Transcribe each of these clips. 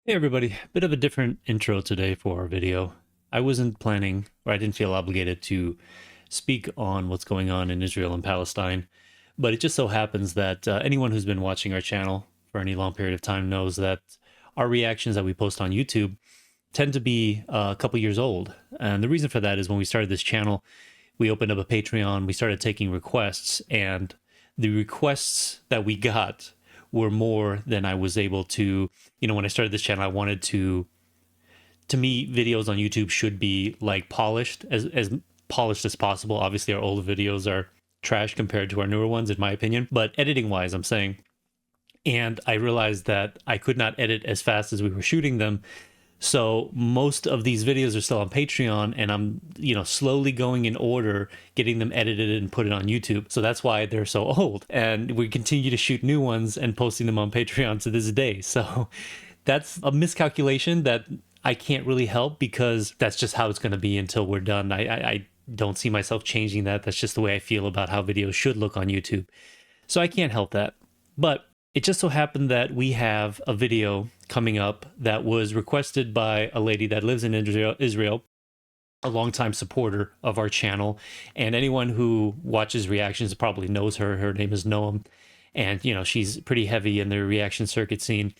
Hey everybody, bit of a different intro today for our video. I wasn't planning, or I didn't feel obligated to speak on what's going on in Israel and Palestine, but it just so happens that anyone who's been watching our channel for any long period of time knows that our reactions that we post on YouTube tend to be a couple years old. And the reason for that is when we started this channel, we opened up a Patreon, we started taking requests, and the requests that we got were more than I was able to, when I started this channel, I wanted to me, videos on YouTube should be like polished, as polished as possible. Obviously, our older videos are trash compared to our newer ones, in my opinion. But editing wise, I'm saying, and I realized that I could not edit as fast as we were shooting them. So most of these videos are still on Patreon, and I'm, slowly going in order, getting them edited and put it on YouTube. So that's why they're so old. And we continue to shoot new ones and posting them on Patreon to this day. So that's a miscalculation that I can't really help, because that's just how it's going to be until we're done. I don't see myself changing that. That's just the way I feel about how videos should look on YouTube. So I can't help that. But it just so happened that we have a video coming up that was requested by a lady that lives in Israel, a longtime supporter of our channel. And anyone who watches reactions probably knows her. Her name is Noam. And, she's pretty heavy in the reaction circuit scene.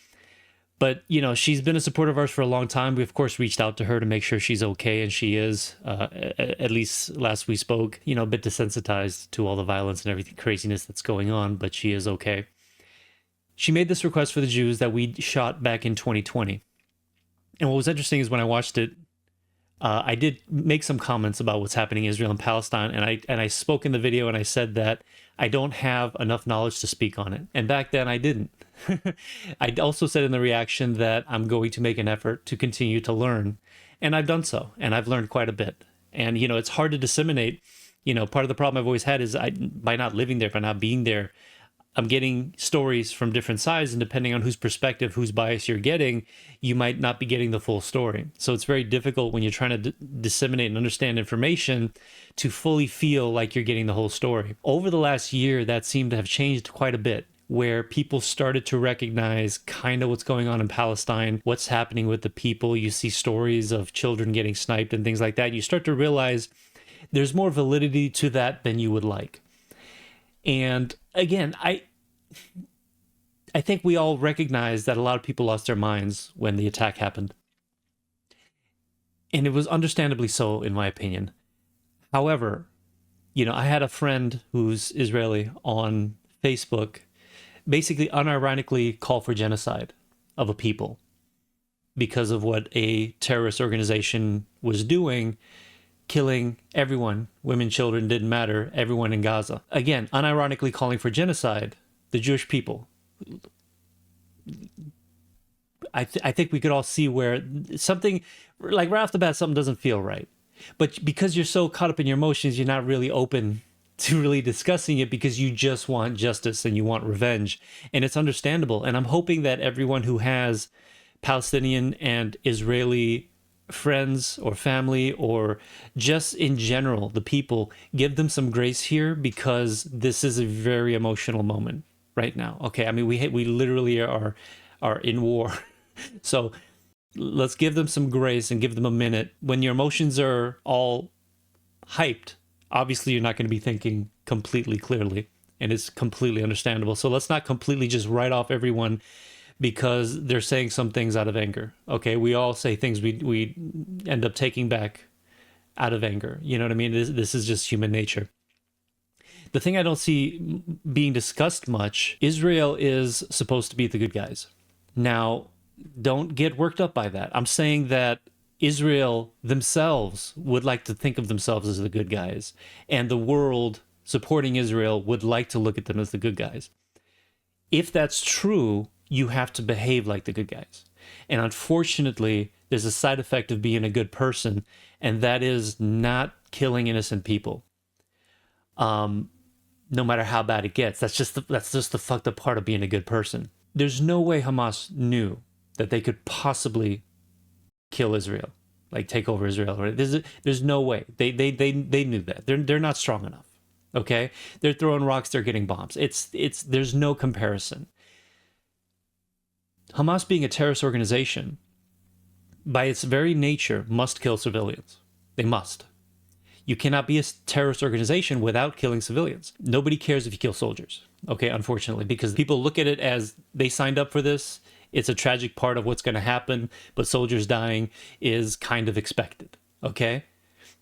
But, she's been a supporter of ours for a long time. We, of course, reached out to her to make sure she's okay, and she is. At least last we spoke, a bit desensitized to all the violence and everything craziness that's going on, but she is okay. She made this request for the Jews that we shot back in 2020. And what was interesting is when I watched it, I did make some comments about what's happening in Israel and Palestine, and I spoke in the video and I said that I don't have enough knowledge to speak on it. And back then I didn't. I also said in the reaction that I'm going to make an effort to continue to learn. And I've done so, and I've learned quite a bit. And, it's hard to disseminate. Part of the problem I've always had is by not living there, by not being there, I'm getting stories from different sides, and depending on whose perspective, whose bias you're getting, you might not be getting the full story. So it's very difficult when you're trying to disseminate and understand information to fully feel like you're getting the whole story. Over the last year, that seemed to have changed quite a bit, where people started to recognize kind of what's going on in Palestine, what's happening with the people. You see stories of children getting sniped and things like that. You start to realize there's more validity to that than you would like. And again, I think we all recognize that a lot of people lost their minds when the attack happened. And it was understandably so, in my opinion. However, I had a friend who's Israeli on Facebook basically unironically call for genocide of a people because of what a terrorist organization was doing, killing everyone, women, children, didn't matter, everyone in Gaza. Again, unironically calling for genocide, the Jewish people. I think we could all see where something, like right off the bat, something doesn't feel right. But because you're so caught up in your emotions, you're not really open to really discussing it, because you just want justice and you want revenge. And it's understandable. And I'm hoping that everyone who has Palestinian and Israeli friends or family, or just in general the people, give them some grace here, because this is a very emotional moment right now. Okay, I mean, we literally are in war. So let's give them some grace and give them a minute. When your emotions are all hyped, obviously you're not going to be thinking completely clearly, and it's completely understandable. So let's not completely just write off everyone because they're saying some things out of anger. Okay, we all say things we end up taking back out of anger. You know what I mean? This is just human nature. The thing I don't see being discussed much, Israel is supposed to be the good guys. Now, don't get worked up by that. I'm saying that Israel themselves would like to think of themselves as the good guys, and the world supporting Israel would like to look at them as the good guys. If that's true, you have to behave like the good guys. And unfortunately, there's a side effect of being a good person, and that is not killing innocent people. No matter how bad it gets. That's just the fucked up part of being a good person. There's no way Hamas knew that they could possibly kill Israel, like take over Israel. Right? There's no way. They knew that. They're not strong enough. Okay? They're throwing rocks, they're getting bombs. There's no comparison. Hamas being a terrorist organization, by its very nature, must kill civilians. They must. You cannot be a terrorist organization without killing civilians. Nobody cares if you kill soldiers, okay, unfortunately, because people look at it as they signed up for this. It's a tragic part of what's going to happen, but soldiers dying is kind of expected, okay?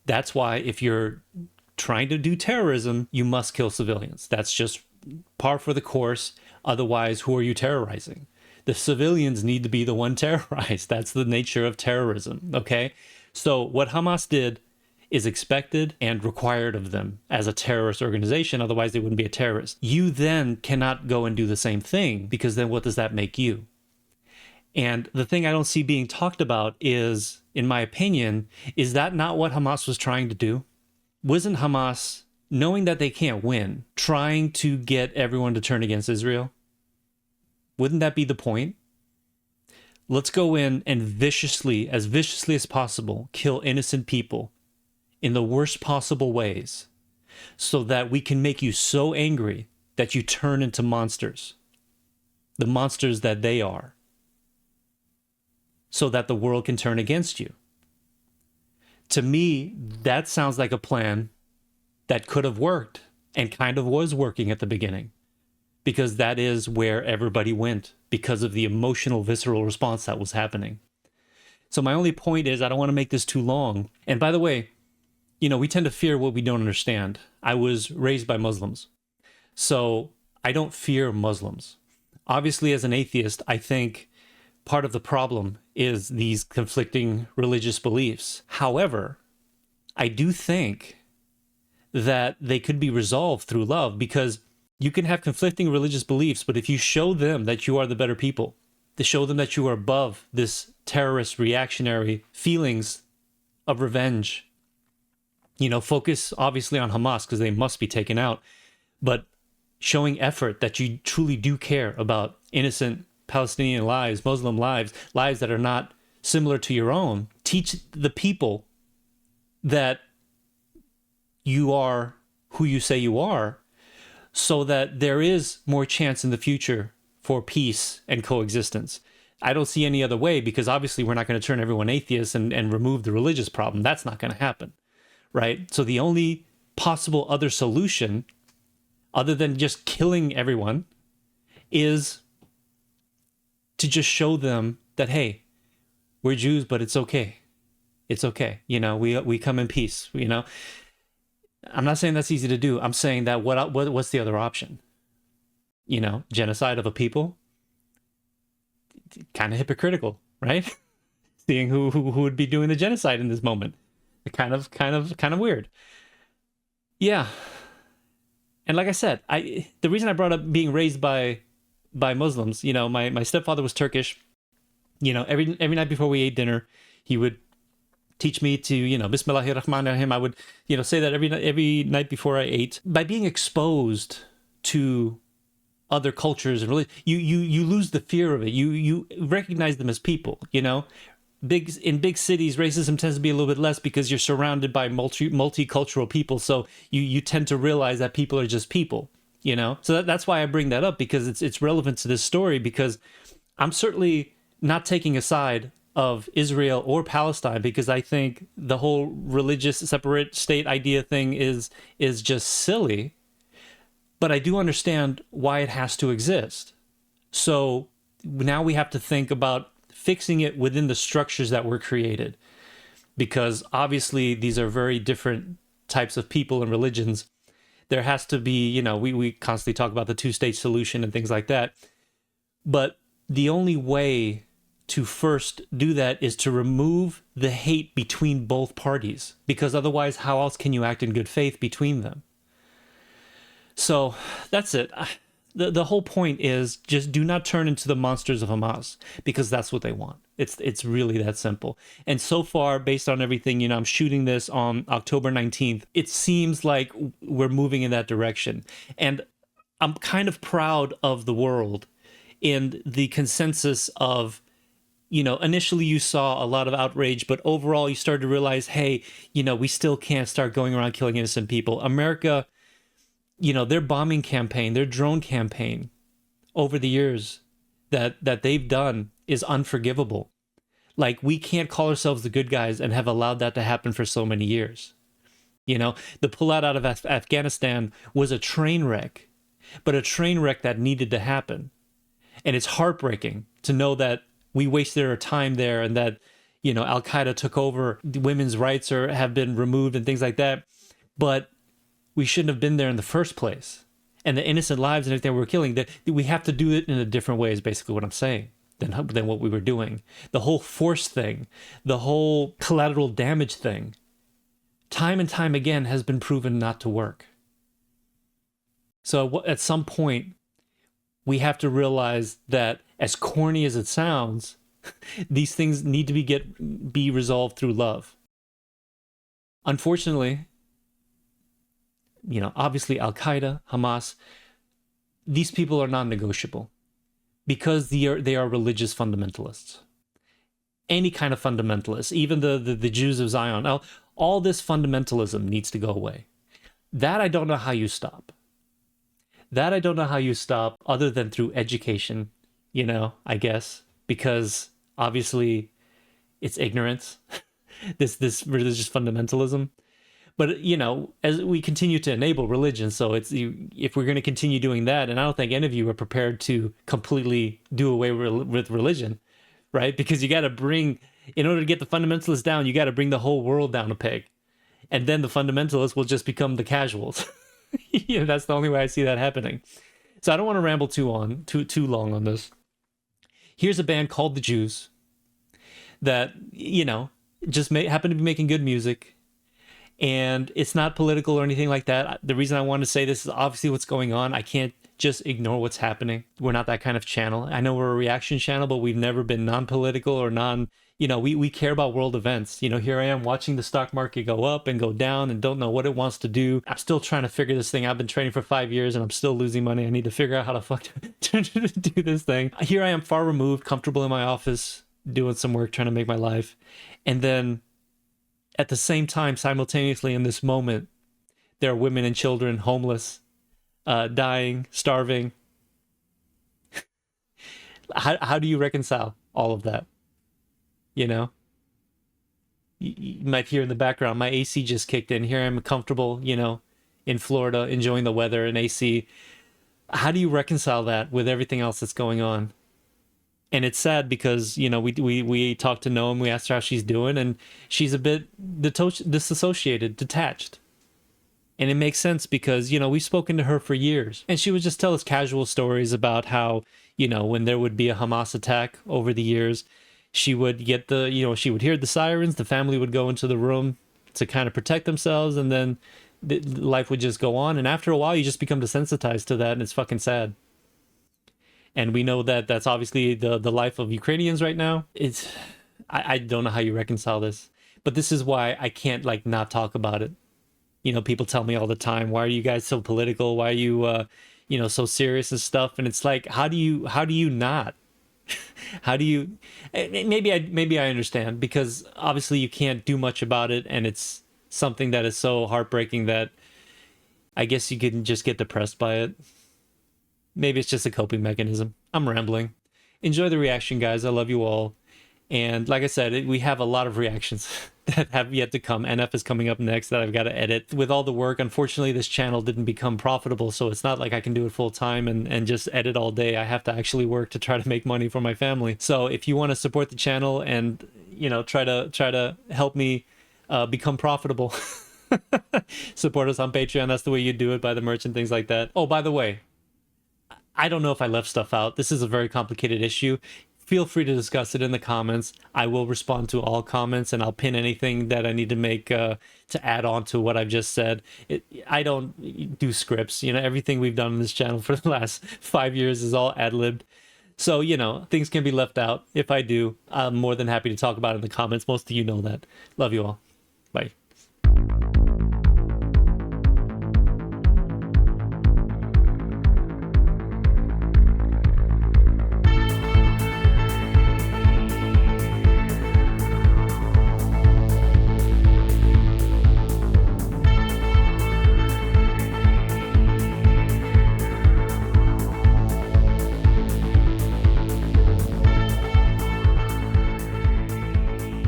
That's why if you're trying to do terrorism, you must kill civilians. That's just par for the course. Otherwise, who are you terrorizing? The civilians need to be the one terrorized. That's the nature of terrorism, okay? So what Hamas did is expected and required of them as a terrorist organization. Otherwise, they wouldn't be a terrorist. You then cannot go and do the same thing, because then what does that make you? And the thing I don't see being talked about is, in my opinion, is that not what Hamas was trying to do? Wasn't Hamas, knowing that they can't win, trying to get everyone to turn against Israel? Wouldn't that be the point? Let's go in and viciously as possible, kill innocent people in the worst possible ways, so that we can make you so angry that you turn into monsters, the monsters that they are, so that the world can turn against you. To me, that sounds like a plan that could have worked and kind of was working at the beginning, because that is where everybody went because of the emotional, visceral response that was happening. So my only point is, I don't want to make this too long. And by the way, we tend to fear what we don't understand. I was raised by Muslims, so I don't fear Muslims. Obviously, as an atheist, I think part of the problem is these conflicting religious beliefs. However, I do think that they could be resolved through love, because you can have conflicting religious beliefs, but if you show them that you are the better people, to show them that you are above this terrorist reactionary feelings of revenge, focus obviously on Hamas because they must be taken out, but showing effort that you truly do care about innocent Palestinian lives, Muslim lives that are not similar to your own. Teach the people that you are who you say you are, so that there is more chance in the future for peace and coexistence. I don't see any other way, because obviously we're not going to turn everyone atheist and remove the religious problem. That's not going to happen, right? So the only possible other solution, other than just killing everyone, is to just show them that, hey, we're Jews, but it's okay. It's okay. We come in peace. I'm not saying that's easy to do. I'm saying that what's the other option? Genocide of a people? Kind of hypocritical, right? Seeing who would be doing the genocide in this moment. Kind of weird. Yeah. And like I said, the reason I brought up being raised by Muslims, my stepfather was Turkish. Every night before we ate dinner, he would teach me to, Bismillahir Rahmanir Rahim. I would, say that every night before I ate. By being exposed to other cultures and religion, you lose the fear of it. You recognize them as people. In big cities, racism tends to be a little bit less because you're surrounded by multicultural people. So you tend to realize that people are just people. So that's why I bring that up, because it's relevant to this story, because I'm certainly not taking a side of Israel or Palestine, because I think the whole religious separate state idea thing is just silly. But I do understand why it has to exist. So now we have to think about fixing it within the structures that were created, because obviously these are very different types of people and religions. There has to be, we constantly talk about the two-state solution and things like that. But the only way to first do that is to remove the hate between both parties, because otherwise, how else can you act in good faith between them? So that's it. The whole point is just do not turn into the monsters of Hamas, because that's what they want. It's really that simple. And so far, based on everything, I'm shooting this on October 19th. It seems like we're moving in that direction. And I'm kind of proud of the world in the consensus of, initially you saw a lot of outrage, but overall you started to realize, hey, we still can't start going around killing innocent people. America, their bombing campaign, their drone campaign over the years, that they've done is unforgivable. Like, we can't call ourselves the good guys and have allowed that to happen for so many years. You know, the pullout out of Afghanistan was a train wreck, but a train wreck that needed to happen. And it's heartbreaking to know that we wasted our time there, and that, you know, Al-Qaeda took over, women's rights have been removed and things like that. But we shouldn't have been there in the first place. And the innocent lives and everything we're killing, that we have to do it in a different way is basically what I'm saying than what we were doing. The whole force thing, the whole collateral damage thing, time and time again has been proven not to work. So at some point, we have to realize that, as corny as it sounds, these things need to be resolved through love. Unfortunately, you know, obviously Al-Qaeda, Hamas, these people are non-negotiable because they are religious fundamentalists. Any kind of fundamentalist, even the Jews of Zion, all this fundamentalism needs to go away. That I don't know how you stop. That I don't know how you stop other than through education, you know, I guess, because obviously it's ignorance, this religious fundamentalism. But, you know, as we continue to enable religion, so if we're going to continue doing that, and I don't think any of you are prepared to completely do away with religion, right? Because you got to in order to get the fundamentalists down, you got to bring the whole world down a peg. And then the fundamentalists will just become the casuals. You know, that's the only way I see that happening. So I don't want to ramble too long on this. Here's a band called The Jews that, you know, just happen to be making good music. And it's not political or anything like that. The reason I want to say this is obviously what's going on. I can't just ignore what's happening. We're not that kind of channel. I know we're a reaction channel, but we've never been non-political or you know, we care about world events. You know, here I am watching the stock market go up and go down and don't know what it wants to do. I'm still trying to figure this thing out. I've been trading for 5 years and I'm still losing money. I need to figure out how to do this thing. Here I am, far removed, comfortable in my office, doing some work, trying to make my life. And then at the same time, simultaneously in this moment, there are women and children homeless, dying, starving. How do you reconcile all of that? You know, you might hear in the background, my AC just kicked in. Here I'm comfortable, you know, in Florida, enjoying the weather and AC. How do you reconcile that with everything else that's going on? And it's sad because, you know, we talked to Noam, we asked her how she's doing, and she's a bit disassociated, detached. And it makes sense because, you know, we've spoken to her for years. And she would just tell us casual stories about how, you know, when there would be a Hamas attack over the years, she would get she would hear the sirens, the family would go into the room to kind of protect themselves, and then life would just go on. And after a while, you just become desensitized to that, and it's fucking sad. And we know that that's obviously the life of Ukrainians right now. I don't know how you reconcile this, but this is why I can't like not talk about it. You know, people tell me all the time, why are you guys so political? Why are you, you know, so serious and stuff? And it's like, how do you not? How do you? Maybe I understand, because obviously you can't do much about it, and it's something that is so heartbreaking that I guess you can just get depressed by it. Maybe it's just a coping mechanism. I'm rambling. Enjoy the reaction, guys. I love you all. And like I said, we have a lot of reactions that have yet to come. NF is coming up next that I've got to edit. With all the work, unfortunately, this channel didn't become profitable, so it's not like I can do it full time and just edit all day. I have to actually work to try to make money for my family. So if you want to support the channel and, you know, try to help me become profitable, support us on Patreon. That's the way you do it, buy the merch and things like that. Oh, by the way, I don't know if I left stuff out. This is a very complicated issue. Feel free to discuss it in the comments. I will respond to all comments, and I'll pin anything that I need to make to add on to what I've just said. I don't do scripts. You know, everything we've done on this channel for the last 5 years is all ad-libbed. So, you know, things can be left out. If I do, I'm more than happy to talk about it in the comments. Most of you know that. Love you all. Bye.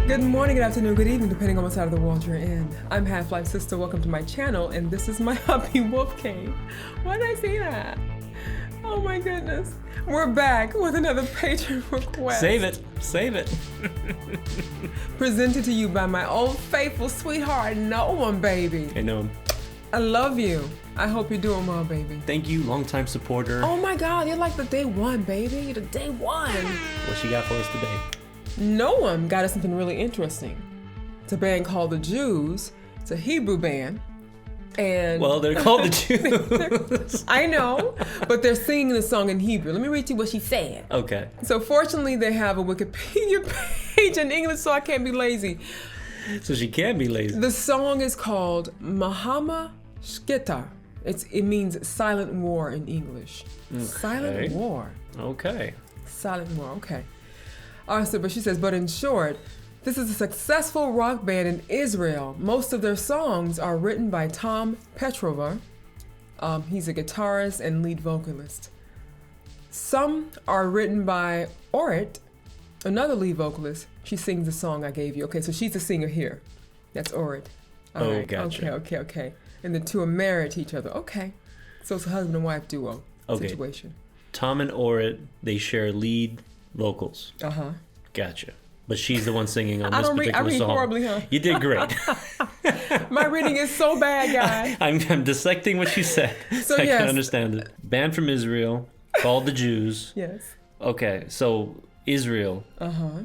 Good morning, good afternoon, good evening, depending on what side of the world you're in. I'm HalfLifeSistah. Welcome to my channel, and this is my hubby, Wolfkain. Why did I say that? Oh my goodness. We're back with another patron request. Save it. Save it. Presented to you by my old faithful sweetheart, Noam, baby. Hey, Noam. I love you. I hope you're doing well, baby. Thank you, longtime supporter. Oh my God, you're like the day one, baby. You're the day one. What she got for us today? Noam got us something really interesting. It's a band called The Jews. It's a Hebrew band. And well, they're called The Jews. I know, but they're singing the song in Hebrew. Let me read you what she said. Okay. So fortunately, they have a Wikipedia page in English, so I can't be lazy. So she can be lazy. The song is called Mahama Shkita. It means silent war in English. Okay. Silent war. Okay. Silent war, okay. So, but she says, but in short, this is a successful rock band in Israel. Most of their songs are written by Tom Petrover. He's a guitarist and lead vocalist. Some are written by Orit, another lead vocalist. She sings the song I gave you. Okay, so she's the singer here. That's Orit. All right. Gotcha. Okay. And the two are married to each other. Okay. So it's a husband and wife duo situation. Tom and Orit, they share lead vocals. Uh-huh. Gotcha. But she's the one singing on this particular I read song. horribly, huh? You did great. My reading is so bad, guys. I'm dissecting what she said, so I can understand it. Band from Israel, called The Jews. Yes. Okay, so Israel. Uh-huh.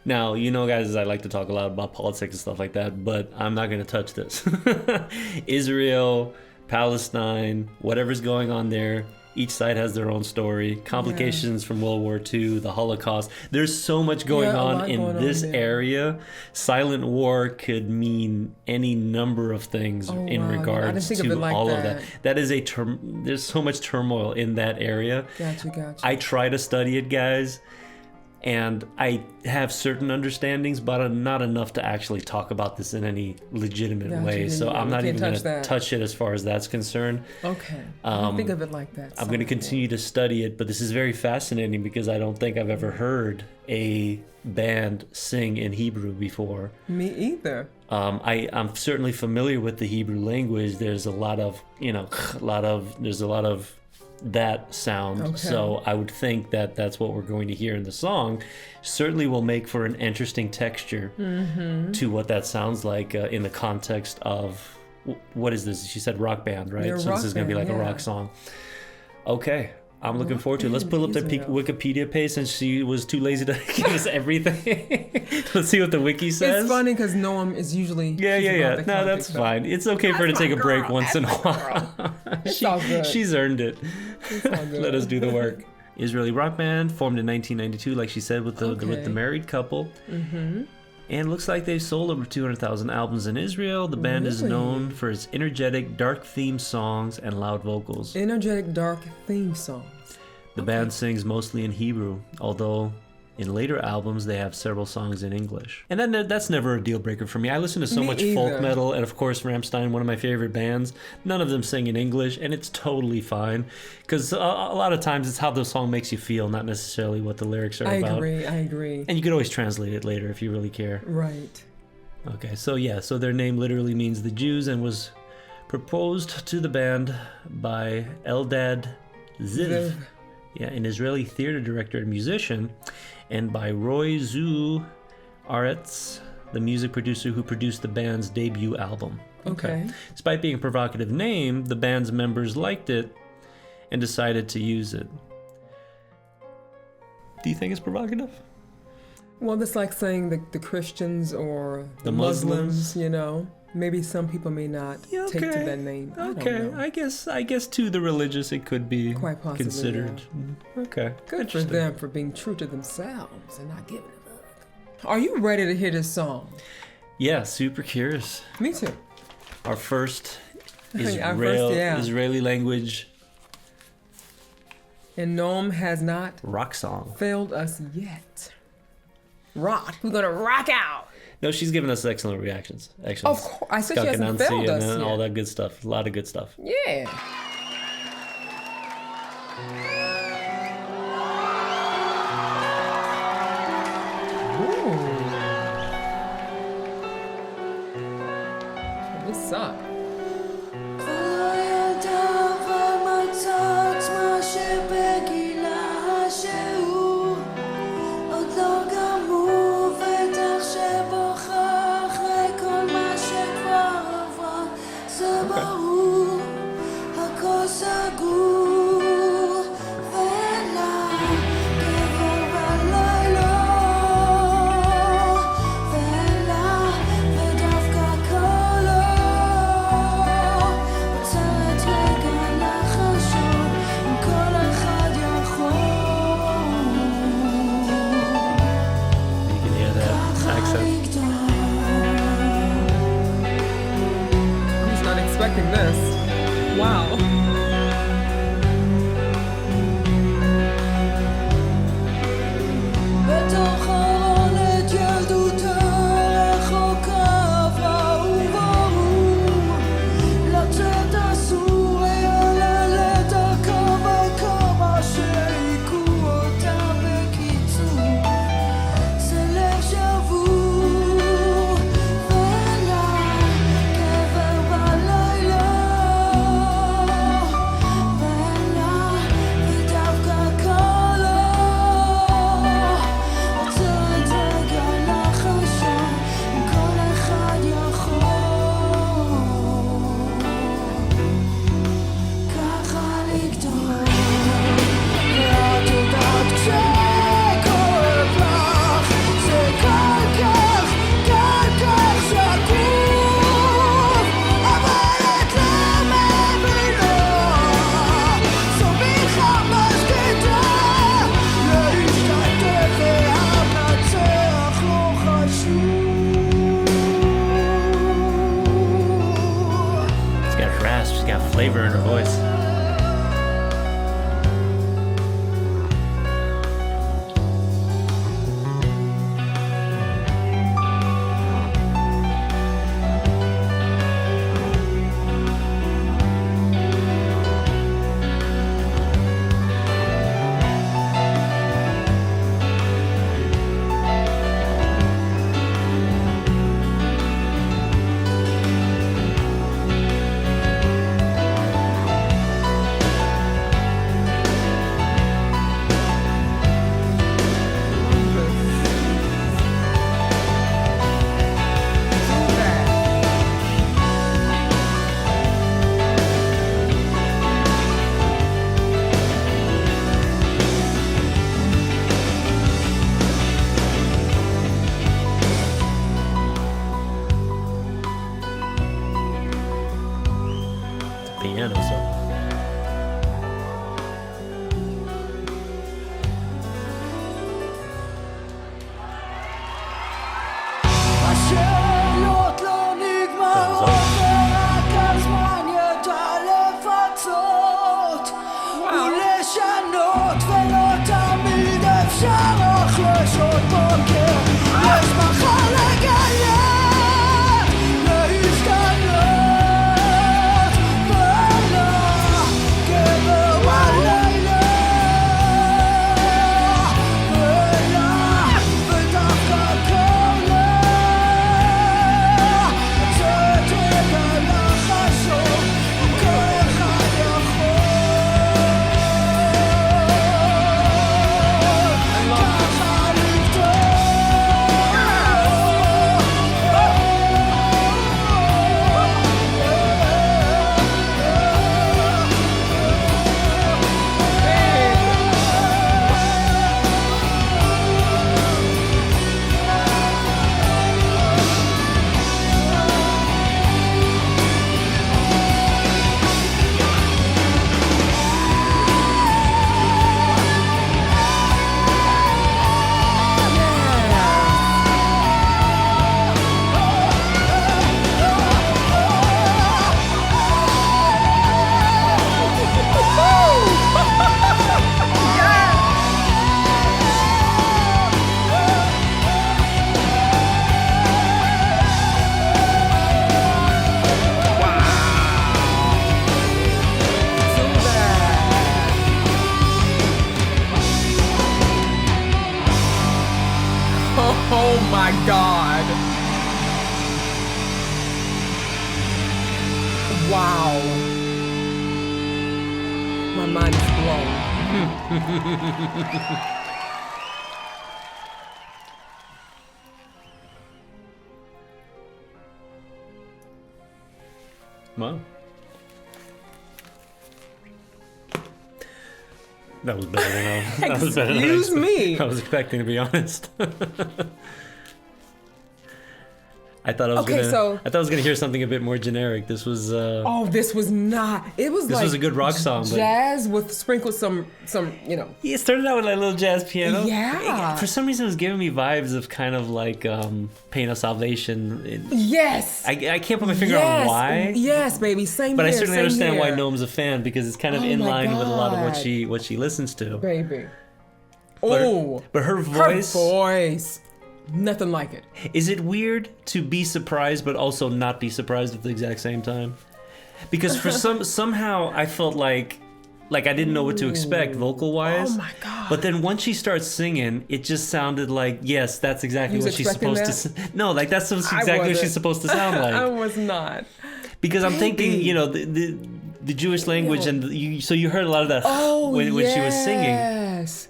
Now, you know, guys, I like to talk a lot about politics and stuff like that, but I'm not going to touch this. Israel, Palestine, whatever's going on there, each side has their own story. Complications from World War II, the Holocaust. There's so much going on in this area. Silent war could mean any number of things in regards to all of that. That is there's so much turmoil in that area. Gotcha. I try to study it, guys. And I have certain understandings, but not enough to actually talk about this in any legitimate way. So I'm not even going to touch it as far as that's concerned. Okay. I think of it like that. I'm going to continue to study it, but this is very fascinating because I don't think I've ever heard a band sing in Hebrew before. Me either. I'm certainly familiar with the Hebrew language. There's a lot of, that sound. Okay. So I would think that that's what we're going to hear in the song. Certainly will make for an interesting texture to what that sounds like in the context of, what is this? She said rock band, right? So this is going to be like a rock song. Okay. I'm looking forward to it. Let's pull up the Wikipedia page since she was too lazy to give us everything. Let's see what the wiki says. It's funny because Noam is usually... Yeah. No, that's fine. It's okay for her to take a break once in a while. She's earned it. Let us do the work. Israeli rock band formed in 1992, like she said, with the married couple. Mm-hmm. And looks like they've sold over 200,000 albums in Israel. The band is known for its energetic, dark theme songs and loud vocals. Energetic, dark theme songs. The band sings mostly in Hebrew, although in later albums they have several songs in English. And then that's never a deal breaker for me. I listen to so much folk metal, and of course Rammstein, one of my favorite bands. None of them sing in English, and it's totally fine. Because a lot of times it's how the song makes you feel, not necessarily what the lyrics are about. I agree. And you could always translate it later if you really care. Right. Okay, so their name literally means the Jews and was proposed to the band by Eldad Ziv. An Israeli theater director and musician, and by Roy Zu Aretz, the music producer who produced the band's debut album. Okay. Despite being a provocative name, the band's members liked it and decided to use it. Do you think it's provocative? Well, it's like saying the Christians or the Muslims, Maybe some people may not take to that name. Okay, I guess to the religious it could be quite possibly considered. Yeah. Okay, good for them for being true to themselves and not giving it up. Are you ready to hear this song? Yeah, super curious. Me too. Our first Israeli language. And Noam has not rock song failed us yet. Rock. We're gonna rock out. No, she's given us excellent reactions. Of course. I said she hasn't failed us yet. All that good stuff. A lot of good stuff. Yeah. up. You can hear that accent. I was not expecting this. Wow. She's got flavor in her voice. Piano solo. השאלות לא נגמרות ורק הזמן ידע לפצות ולשנות ולא תמיד אפשר אחרי שעות בוקר יש מחר לגלות להשתנות ולא גבר בלילה ולא ודווקא קולה לצאת רגע לחשוב אם כל אחד יכול ככה Oh my God. Wow. My mind is blown. Wow. That was better than that was better than Excuse me. I was expecting, to be honest. I thought I was gonna hear something a bit more generic. This was Oh, this was not. It was this like was a good rock song, but jazz with sprinkled some, yeah, it started out with like a little jazz piano. Yeah. For some reason, it was giving me vibes of kind of like Pain of Salvation. Yes. I can't put my finger on why. Yes, baby. Same But here. I certainly same understand here. why Noam's a fan, because it's kind of Oh in my line with a lot of God. what she listens to. Baby. But Oh. but her voice. Her voice. Nothing like it. Is it weird to be surprised but also not be surprised at the exact same time? Because for somehow I felt like I didn't know what to expect vocal wise. Oh my God. But then once she starts singing, it just sounded like, yes, that's exactly You was what she's supposed expecting to. No, like that's exactly what wasn't. she's supposed to sound like. I was not. Because I'm thinking, Baby. the Jewish language, and so you heard a lot of that when she was singing. Yes.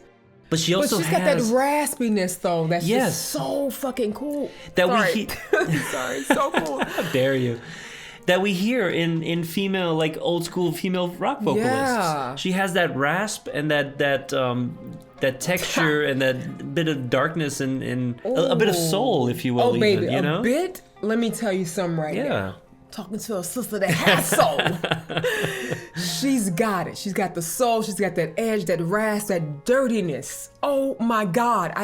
But she But also she's got that has raspiness though. That's Yes. just so fucking cool. That Sorry. Sorry, so cool. how dare you, that we hear in female, like old school female rock vocalists. Yeah. She has that rasp and that texture and that bit of darkness and a bit of soul, if you will. Oh, baby, even, you know? a bit. Let me tell you something right Yeah. now. Talking to a sister that has soul. She's got it. She's got the soul. She's got that edge, that rasp, that dirtiness. Oh my God.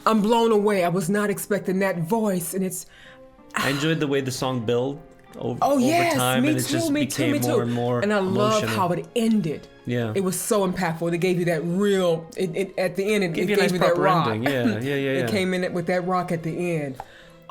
I'm blown away. I was not expecting that voice, and it's. I enjoyed the way the song built over Yes, time, me and it too, just me became too. more and more And I love emotional. how it ended. Yeah. It was so impactful. They gave you that real. It at the end. It Give gave you a nice you that proper rock. ending. Yeah. It came in with that rock at the end.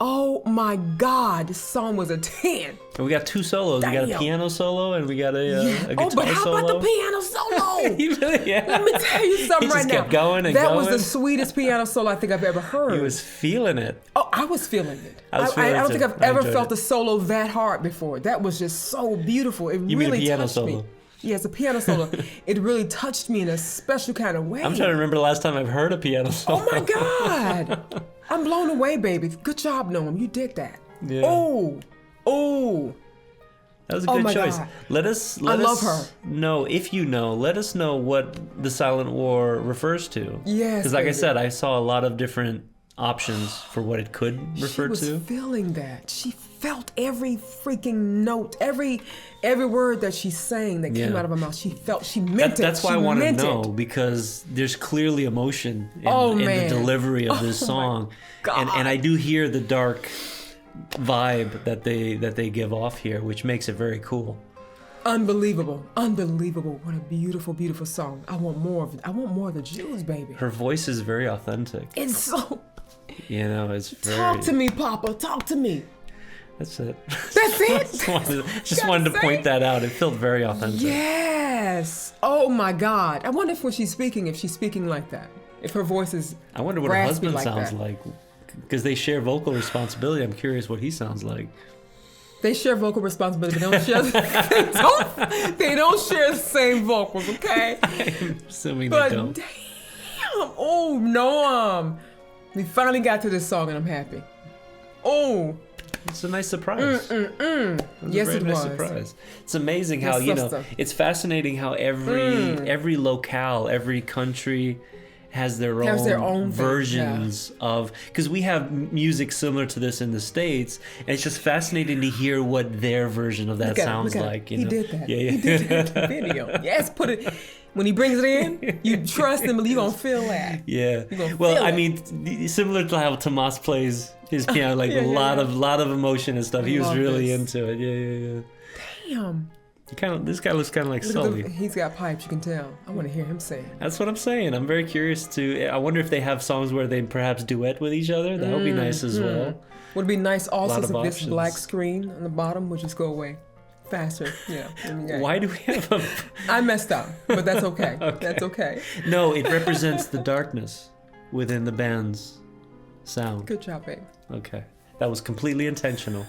Oh my God, this song was a 10. And we got two solos. We got a Damn. piano solo and we got a guitar Oh, but how solo. about the piano solo? He really, yeah. Let me tell you something He right just now. kept going and that was going. the sweetest piano solo I think I've ever heard. He was feeling it. Oh, I was feeling it. I was feeling I it don't too. think I've I ever enjoyed felt it. a solo that hard before. That was just so beautiful. It You mean a really piano touched solo? me. Yes, a piano solo. It really touched me in a special kind of way. I'm trying to remember the last time I've heard a piano solo. Oh my God. I'm blown away, baby. Good job, Noam. You did that. Yeah. Oh. That was a Oh good my choice. God. Let us love her. know, if you know, let us know what the Silent War refers to. Yes, Because like I baby. said, I saw a lot of different options for what it could refer She was to. feeling that. She felt every freaking note, every word that she sang that came Yeah. out of her mouth. She felt. She meant it. That's why She I want to meant know, it. because there's clearly emotion in, Oh, in the man. delivery of this Oh, my song, God. and I do hear the dark vibe that they give off here, which makes it very cool. Unbelievable. What a beautiful, beautiful song. I want more of it. I want more of the Jews, baby. Her voice is very authentic. It's so. You know, it's very. Talk to me, Papa. Talk to me. That's it. That's it. just wanted to Gotta point say. that out. It felt very authentic. Yes. Oh my God. I wonder if when she's speaking like that, if her voice is. I wonder what her raspy husband like sounds that. like, because they share vocal responsibility. I'm curious what he sounds like. They share vocal responsibility, but they don't share. they don't share the same vocals, okay? I'm assuming But they don't. damn, oh no, we finally got to this song and I'm happy. Oh, It's a nice surprise. It was Yes, a very it nice was. surprise. It's amazing how Yes, sister. it's fascinating how every locale, every country has their own thing, versions of, because we have music similar to this in the States, and it's just fascinating to hear what their version of that look at sounds him, look at like. him. You know? He did that. Yeah, yeah. He did that in the video. Yes, put it. When he brings it in, you trust him, you gonna feel that. Yeah. gonna Well, feel I it. mean, similar to how Tomas plays his piano, like Yeah, a yeah, lot of emotion and stuff. He was love really this. into it. Yeah. Damn. This guy looks kind of like Look at Sully. he's got pipes, you can tell. I want to hear him sing. That's what I'm saying. I'm very curious to. I wonder if they have songs where they perhaps duet with each other. That would be nice as well. Would it be nice also Lot if of this options. black screen on the bottom would just go away faster? Yeah. Okay. Why do we have a? I messed up, but that's okay. That's okay. No, it represents the darkness within the band's sound. Good job, babe. Okay, that was completely intentional.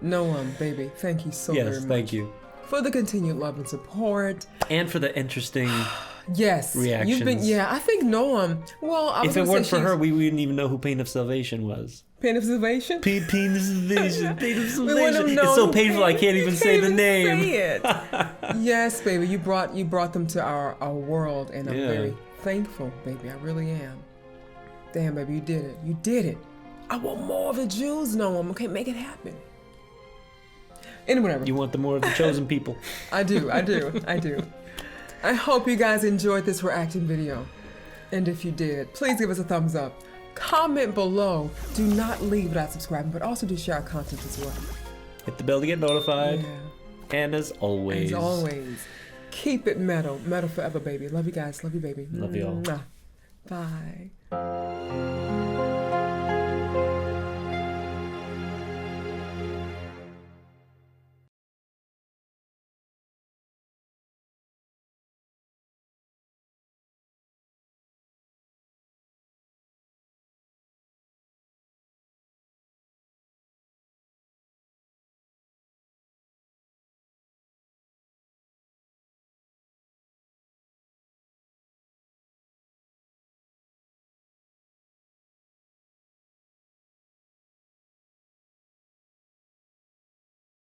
Noam, baby, thank you so very Yes, much. thank you. For the continued love and support. And for the interesting. Yes. You've been, Reactions. I think Noam, well, I was If it gonna weren't say for she's- her, we wouldn't even know who Pain of Salvation was. Pain of Salvation? Pain of Salvation. Pain of We wouldn't have Salvation. known It's so who painful I can't even say the even name. say it. Yes, baby, you brought them to our world, and I'm Yeah. very thankful, baby. I really am. Damn, baby, you did it. You did it. I want more of the Jews, Noam. Okay, make it happen. And whatever. You want the more of the chosen people. I do. I hope you guys enjoyed this reaction video. And if you did, please give us a thumbs up. Comment below. Do not leave without subscribing, but also do share our content as well. Hit the bell to get notified. Yeah. And as always. As always, keep it metal. Metal forever, baby. Love you guys. Love you, baby. Love you all. Mwah. Bye.